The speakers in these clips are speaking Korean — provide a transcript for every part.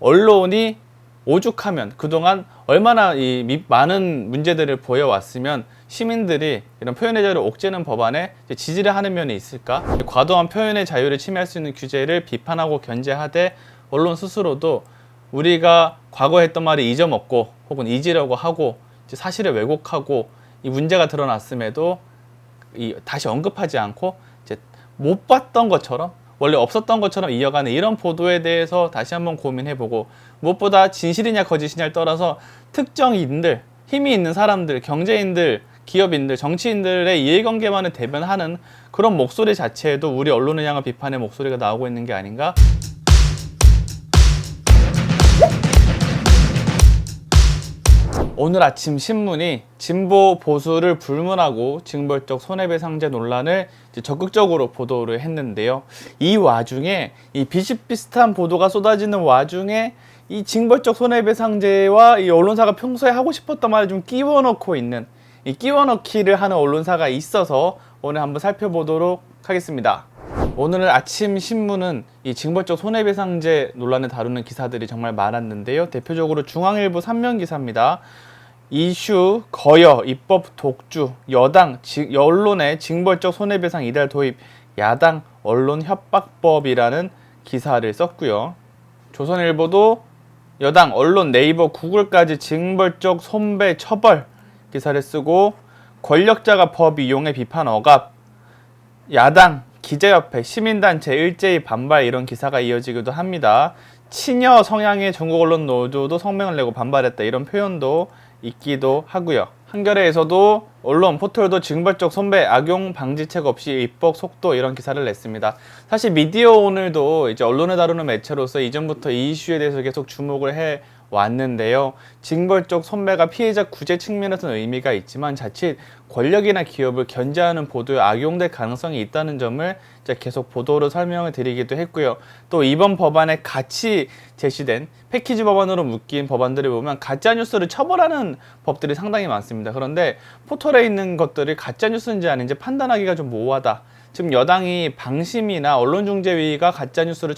언론이 오죽하면 그동안 얼마나 많은 문제들을 보여왔으면 시민들이 이런 표현의 자유를 옥죄는 법안에 지지를 하는 면이 있을까? 과도한 표현의 자유를 침해할 수 있는 규제를 비판하고 견제하되 언론 스스로도 우리가 과거에 했던 말을 잊어먹고 혹은 잊으려고 하고 사실을 왜곡하고 이 문제가 드러났음에도 다시 언급하지 않고 못 봤던 것처럼 원래 없었던 것처럼 이어가는 이런 보도에 대해서 다시 한번 고민해보고, 무엇보다 진실이냐 거짓이냐를 떠나서 특정인들, 힘이 있는 사람들, 경제인들, 기업인들, 정치인들의 이해관계만을 대변하는 그런 목소리 자체에도 우리 언론을 향한 비판의 목소리가 나오고 있는 게 아닌가? 오늘 아침 신문이 진보 보수를 불문하고 징벌적 손해배상제 논란을 적극적으로 보도를 했는데요. 이 와중에 이 비슷비슷한 보도가 쏟아지는 와중에 이 징벌적 손해배상제와 이 언론사가 평소에 하고 싶었던 말을 좀 끼워넣고 있는, 이 끼워넣기를 하는 언론사가 있어서 오늘 한번 살펴보도록 하겠습니다. 오늘 아침 신문은 이 징벌적 손해배상제 논란을 다루는 기사들이 정말 많았는데요. 대표적으로 중앙일보 3면 기사입니다. 이슈 거여 입법 독주, 여당 언론의 징벌적 손해배상 이달 도입, 야당 언론 협박법이라는 기사를 썼고요. 조선일보도 여당 언론 네이버 구글까지 징벌적 손배 처벌 기사를 쓰고, 권력자가 법 이용해 비판 억압, 야당 기자협회 시민단체 일제히 반발, 이런 기사가 이어지기도 합니다. 친여 성향의 전국 언론 노조도 성명을 내고 반발했다, 이런 표현도 있기도 하고요. 한겨레에서도 언론 포털도 징벌적 손배 악용 방지책 없이 입법 속도, 이런 기사를 냈습니다. 사실 미디어 오늘도 이제 언론을 다루는 매체로서 이전부터 이 이슈에 대해서 계속 주목을 해 왔는데요. 징벌적 손배가 피해자 구제 측면에서는 의미가 있지만 자칫 권력이나 기업을 견제하는 보도에 악용될 가능성이 있다는 점을 계속 보도로 설명을 드리기도 했고요. 또 이번 법안에 같이 제시된 패키지 법안으로 묶인 법안들을 보면 가짜뉴스를 처벌하는 법들이 상당히 많습니다. 그런데 포털에 있는 것들이 가짜뉴스인지 아닌지 판단하기가 좀 모호하다. 지금 여당이 방심이나 언론중재위가 가짜뉴스를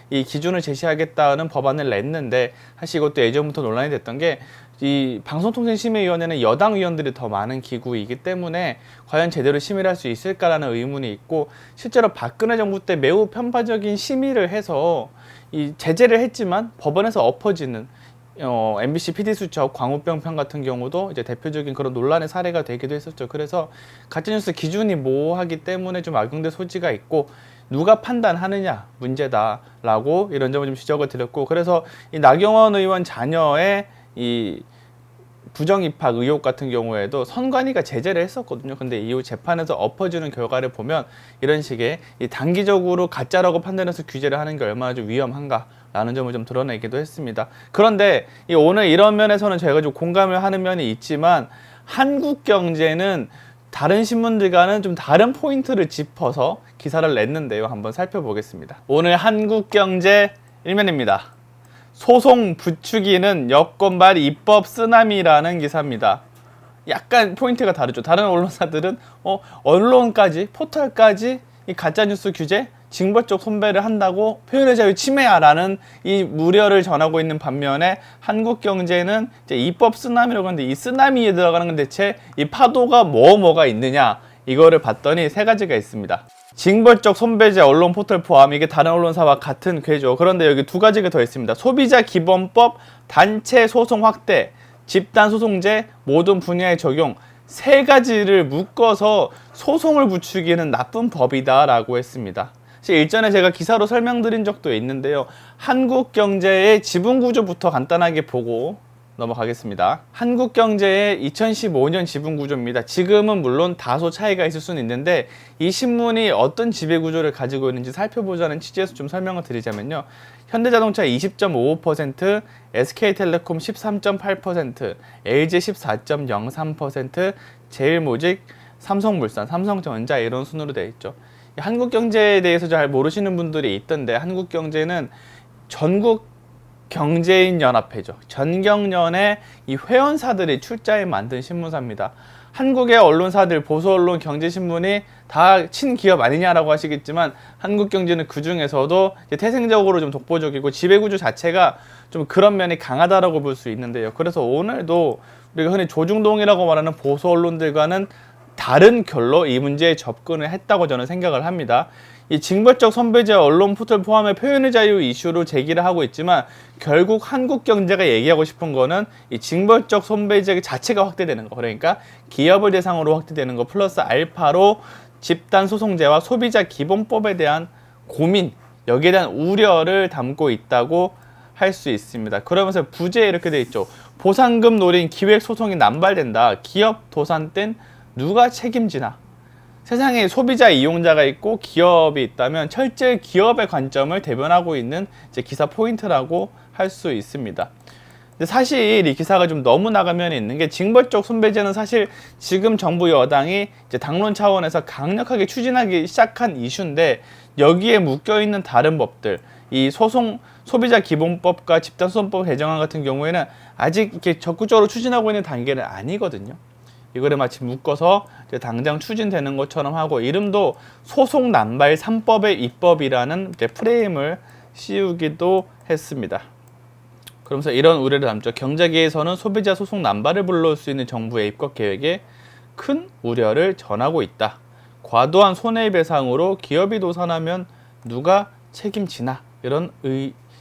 이 기준을 제시하겠다는 법안을 냈는데, 사실 이것도 예전부터 논란이 됐던 게, 이 방송통신심의위원회는 여당 의원들이 더 많은 기구이기 때문에 과연 제대로 심의를 할 수 있을까라는 의문이 있고, 실제로 박근혜 정부 때 매우 편파적인 심의를 해서 이 제재를 했지만 법원에서 엎어지는 MBC PD수첩 광우병 편 같은 경우도 이제 대표적인 그런 논란의 사례가 되기도 했었죠. 그래서 가짜뉴스 기준이 모호하기 때문에 좀 악용될 소지가 있고, 누가 판단하느냐 문제다라고 이런 점을 좀 지적을 드렸고, 그래서 이 나경원 의원 자녀의 이 부정입학 의혹 같은 경우에도 선관위가 제재를 했었거든요. 근데 이후 재판에서 엎어지는 결과를 보면 이런 식의 이 단기적으로 가짜라고 판단해서 규제를 하는 게 얼마나 좀 위험한가 라는 점을 좀 드러내기도 했습니다. 그런데 오늘 이런 면에서는 제가 좀 공감을 하는 면이 있지만, 한국경제는 다른 신문들과는 좀 다른 포인트를 짚어서 기사를 냈는데요. 한번 살펴보겠습니다. 오늘 한국경제 1면입니다. 소송 부추기는 여권발 입법 쓰나미라는 기사입니다. 약간 포인트가 다르죠. 다른 언론사들은 언론까지, 포털까지 이 가짜뉴스 규제, 징벌적 손배를 한다고 표현의 자유 침해야라는 이 우려를 전하고 있는 반면에, 한국경제는 이제 입법 쓰나미라고 하는데, 이 쓰나미에 들어가는 건 대체 이 파도가 뭐가 있느냐, 이거를 봤더니 세 가지가 있습니다. 징벌적 손배제 언론 포털 포함, 이게 다른 언론사와 같은 궤죠. 그런데 여기 두 가지가 더 있습니다. 소비자 기본법, 단체 소송 확대, 집단 소송제 모든 분야에 적용, 세 가지를 묶어서 소송을 부추기는 나쁜 법이다라고 했습니다. 일전에 제가 기사로 설명드린 적도 있는데요. 한국경제의 지분구조부터 간단하게 보고 넘어가겠습니다. 한국경제의 2015년 지분구조입니다. 지금은 물론 다소 차이가 있을 수는 있는데, 이 신문이 어떤 지배구조를 가지고 있는지 살펴보자는 취지에서 좀 설명을 드리자면요. 현대자동차 20.55%, SK텔레콤 13.8%, LG 14.03%, 제일모직, 삼성물산, 삼성전자, 이런 순으로 되어 있죠. 한국경제에 대해서 잘 모르시는 분들이 있던데, 한국경제는 전국 경제인 연합회죠. 전경련의 이 회원사들이 출자해 만든 신문사입니다. 한국의 언론사들, 보수 언론, 경제신문이 다 친기업 아니냐라고 하시겠지만, 한국경제는 그 중에서도 태생적으로 좀 독보적이고 지배구조 자체가 좀 그런 면이 강하다라고 볼 수 있는데요. 그래서 오늘도 우리가 흔히 조중동이라고 말하는 보수 언론들과는 다른 결로 이 문제에 접근을 했다고 저는 생각을 합니다. 이 징벌적 선배제 언론 포털 포함해 표현의 자유 이슈로 제기를 하고 있지만 결국 한국경제가 얘기하고 싶은 거는 이 징벌적 선배제 자체가 확대되는 거, 그러니까 기업을 대상으로 확대되는 거 플러스 알파로 집단소송제와 소비자 기본법에 대한 고민, 여기에 대한 우려를 담고 있다고 할 수 있습니다. 그러면서 부제에 이렇게 돼 있죠. 보상금 노린 기획소송이 남발된다. 기업 도산 땐 누가 책임지나? 세상에 소비자 이용자가 있고 기업이 있다면 철저히 기업의 관점을 대변하고 있는 이제 기사 포인트라고 할 수 있습니다. 근데 사실 이 기사가 좀 너무 나가면 있는 게 징벌적 손배제는 사실 지금 정부 여당이 이제 당론 차원에서 강력하게 추진하기 시작한 이슈인데 여기에 묶여 있는 다른 법들, 이 소비자 기본법과 집단소송법 개정안 같은 경우에는 아직 이렇게 적극적으로 추진하고 있는 단계는 아니거든요. 이거를 마치 묶어서 이제 당장 추진되는 것처럼 하고 이름도 소송 남발 3법의 입법이라는 이제 프레임을 씌우기도 했습니다. 그러면서 이런 우려를 담죠. 경제계에서는 소비자 소송 남발을 불러올 수 있는 정부의 입법 계획에 큰 우려를 전하고 있다. 과도한 손해배상으로 기업이 도산하면 누가 책임지나? 이런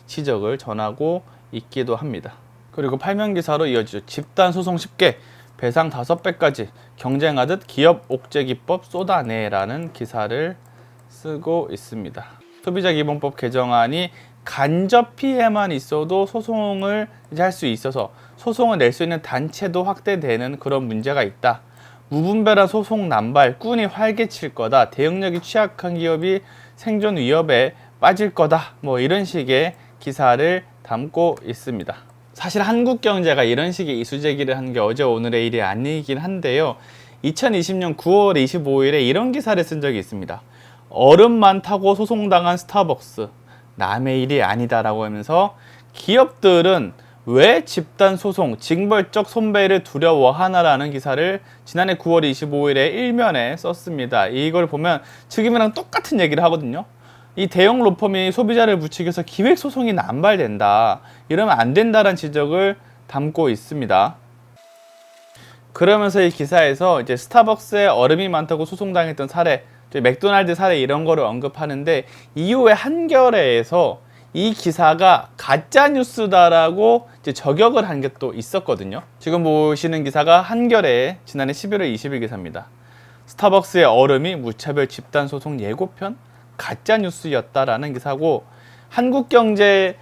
지적을 전하고 있기도 합니다. 그리고 팔면기사로 이어지죠. 집단소송 10개, 배상 5배까지 경쟁하듯 기업 옥죄기법 쏟아내라는 기사를 쓰고 있습니다. 소비자기본법 개정안이 간접 피해만 있어도 소송을 할 수 있어서 소송을 낼 수 있는 단체도 확대되는 그런 문제가 있다. 무분별한 소송 남발, 꾼이 활개칠 거다. 대응력이 취약한 기업이 생존 위협에 빠질 거다. 뭐 이런 식의 기사를 담고 있습니다. 사실 한국경제가 이런 식의 이슈 제기를 한 게 어제 오늘의 일이 아니긴 한데요. 2020년 9월 25일에 이런 기사를 쓴 적이 있습니다. 얼음만 타고 소송당한 스타벅스, 남의 일이 아니다라고 하면서 기업들은 왜 집단소송, 징벌적 손배를 두려워하나라는 기사를 지난해 9월 25일에 일면에 썼습니다. 이걸 보면 지금이랑 똑같은 얘기를 하거든요. 이 대형 로펌이 소비자를 부추겨서 기획소송이 남발된다. 이러면 안 된다는 지적을 담고 있습니다. 그러면서 이 기사에서 이제 스타벅스에 얼음이 많다고 소송당했던 사례, 맥도날드 사례 이런 거를 언급하는데 이후에 한겨레에서 이 기사가 가짜 뉴스다라고 이제 저격을 한 게 또 있었거든요. 지금 보시는 기사가 한겨레 지난해 11월 20일 기사입니다. 스타벅스의 얼음이 무차별 집단소송 예고편 가짜 뉴스였다라는 기사고, 한국경제가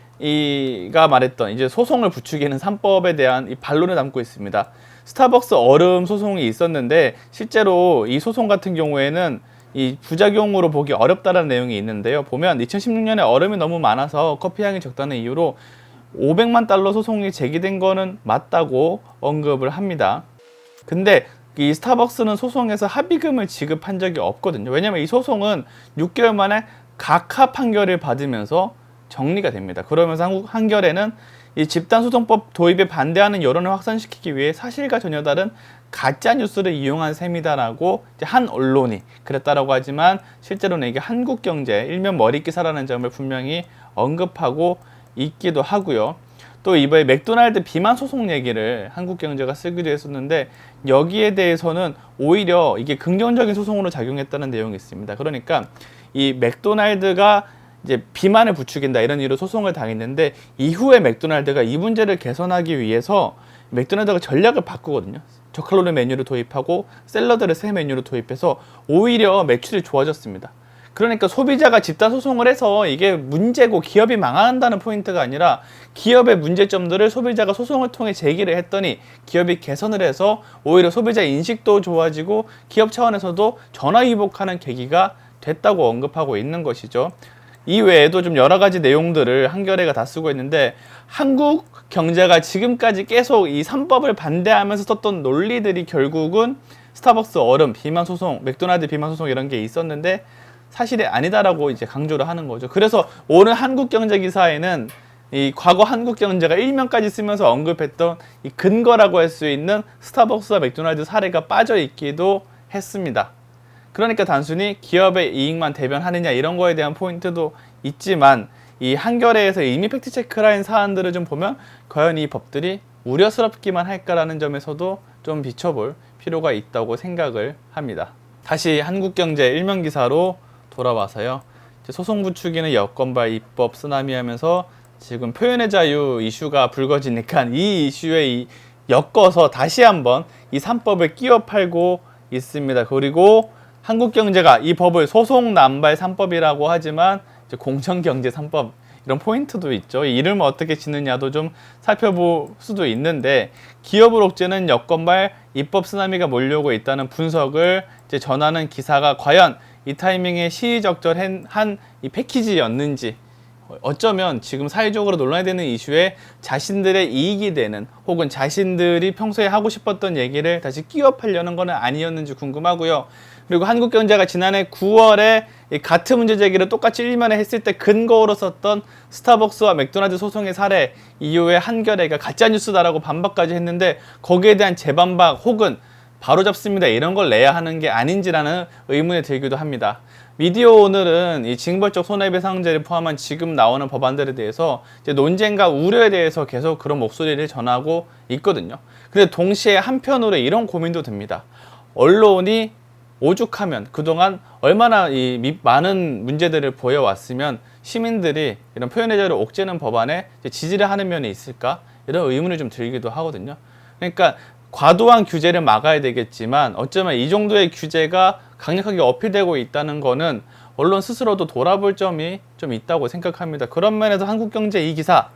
말했던 이제 소송을 부추기는 3법에 대한 이 반론을 담고 있습니다. 스타벅스 얼음 소송이 있었는데 실제로 이 소송 같은 경우에는 이 부작용으로 보기 어렵다는 내용이 있는데요. 보면 2016년에 얼음이 너무 많아서 커피 향이 적다는 이유로 500만 달러 소송이 제기된 거는 맞다고 언급을 합니다. 근데 이 스타벅스는 소송에서 합의금을 지급한 적이 없거든요. 왜냐면 이 소송은 6개월 만에 각하 판결을 받으면서 정리가 됩니다. 그러면서 한겨레는 이 집단소송법 도입에 반대하는 여론을 확산시키기 위해 사실과 전혀 다른 가짜 뉴스를 이용한 셈이다라고 한 언론이 그랬다라고 하지만 실제로는 이게 한국경제 일면 머릿기사라는 점을 분명히 언급하고 있기도 하고요. 또 이번에 맥도날드 비만 소송 얘기를 한국경제가 쓰기도 했었는데 여기에 대해서는 오히려 이게 긍정적인 소송으로 작용했다는 내용이 있습니다. 그러니까 이 맥도날드가 이제 비만을 부추긴다 이런 이유로 소송을 당했는데 이후에 맥도날드가 이 문제를 개선하기 위해서 맥도날드가 전략을 바꾸거든요. 저칼로리 메뉴를 도입하고 샐러드를 새 메뉴로 도입해서 오히려 매출이 좋아졌습니다. 그러니까 소비자가 집단 소송을 해서 이게 문제고 기업이 망한다는 포인트가 아니라 기업의 문제점들을 소비자가 소송을 통해 제기를 했더니 기업이 개선을 해서 오히려 소비자 인식도 좋아지고 기업 차원에서도 전화위복하는 계기가 됐다고 언급하고 있는 것이죠. 이 외에도 좀 여러 가지 내용들을 한겨레가 다 쓰고 있는데 한국 경제가 지금까지 계속 이 3법을 반대하면서 썼던 논리들이 결국은 스타벅스 얼음 비만 소송, 맥도날드 비만 소송 이런 게 있었는데 사실이 아니다라고 이제 강조를 하는 거죠. 그래서 오늘 한국경제 기사에는 이 과거 한국경제가 일면까지 쓰면서 언급했던 이 근거라고 할 수 있는 스타벅스와 맥도날드 사례가 빠져 있기도 했습니다. 그러니까 단순히 기업의 이익만 대변하느냐 이런 거에 대한 포인트도 있지만 이 한겨레에서 이미 팩트체크라인 사안들을 좀 보면 과연 이 법들이 우려스럽기만 할까라는 점에서도 좀 비춰볼 필요가 있다고 생각을 합니다. 다시 한국경제 일면 기사로 돌아와서요. 소송 부추기는 여권발 입법 쓰나미 하면서 지금 표현의 자유 이슈가 불거지니까 이 이슈에 엮어서 다시 한번 이 3법을 끼워 팔고 있습니다. 그리고 한국경제가 이 법을 소송 남발 3법이라고 하지만 공정경제 3법 이런 포인트도 있죠. 이 이름을 어떻게 짓느냐도 좀 살펴볼 수도 있는데 기업을 옥죄는 여권발 입법 쓰나미가 몰려오고 있다는 분석을 전하는 기사가 과연 이 타이밍에 시의적절한 이 패키지였는지 어쩌면 지금 사회적으로 논란이 되는 이슈에 자신들의 이익이 되는 혹은 자신들이 평소에 하고 싶었던 얘기를 다시 끼워 팔려는 건 아니었는지 궁금하고요. 그리고 한국경제가 지난해 9월에 같은 문제 제기를 똑같이 일면에 했을 때 근거로 썼던 스타벅스와 맥도날드 소송의 사례 이후에 한겨레가 가짜뉴스다라고 반박까지 했는데 거기에 대한 재반박 혹은 바로잡습니다 이런 걸 내야 하는 게 아닌지라는 의문이 들기도 합니다. 미디어 오늘은 이 징벌적 손해배상제를 포함한 지금 나오는 법안들에 대해서 이제 논쟁과 우려에 대해서 계속 그런 목소리를 전하고 있거든요. 근데 동시에 한편으로 이런 고민도 듭니다. 언론이 오죽하면 그동안 얼마나 많은 문제들을 보여왔으면 시민들이 이런 표현의 자유를 옥죄는 법안에 지지를 하는 면이 있을까? 이런 의문이 좀 들기도 하거든요. 그러니까 과도한 규제를 막아야 되겠지만 어쩌면 이 정도의 규제가 강력하게 어필되고 있다는 거는 언론 스스로도 돌아볼 점이 좀 있다고 생각합니다. 그런 면에서 한국경제 이 기사,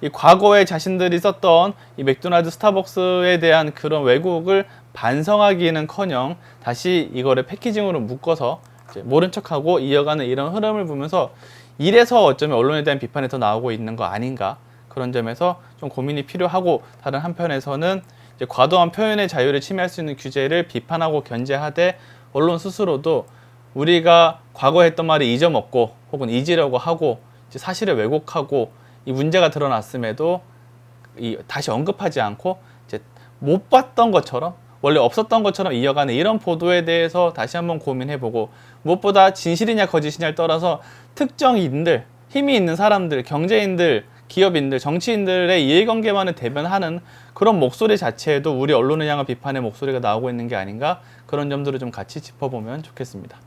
이 과거에 자신들이 썼던 이 맥도날드 스타벅스에 대한 그런 왜곡을 반성하기는커녕 다시 이거를 패키징으로 묶어서 이제 모른 척하고 이어가는 이런 흐름을 보면서 이래서 어쩌면 언론에 대한 비판이 더 나오고 있는 거 아닌가 그런 점에서 좀 고민이 필요하고 다른 한편에서는 이제 과도한 표현의 자유를 침해할 수 있는 규제를 비판하고 견제하되 언론 스스로도 우리가 과거에 했던 말을 잊어먹고 혹은 잊으려고 하고 이제 사실을 왜곡하고 이 문제가 드러났음에도 다시 언급하지 않고 이제 못 봤던 것처럼 원래 없었던 것처럼 이어가는 이런 보도에 대해서 다시 한번 고민해보고 무엇보다 진실이냐 거짓이냐를 떠나서 특정인들, 힘이 있는 사람들, 경제인들, 기업인들, 정치인들의 이해관계만을 대변하는 그런 목소리 자체에도 우리 언론을 향한 비판의 목소리가 나오고 있는 게 아닌가 그런 점들을 좀 같이 짚어보면 좋겠습니다.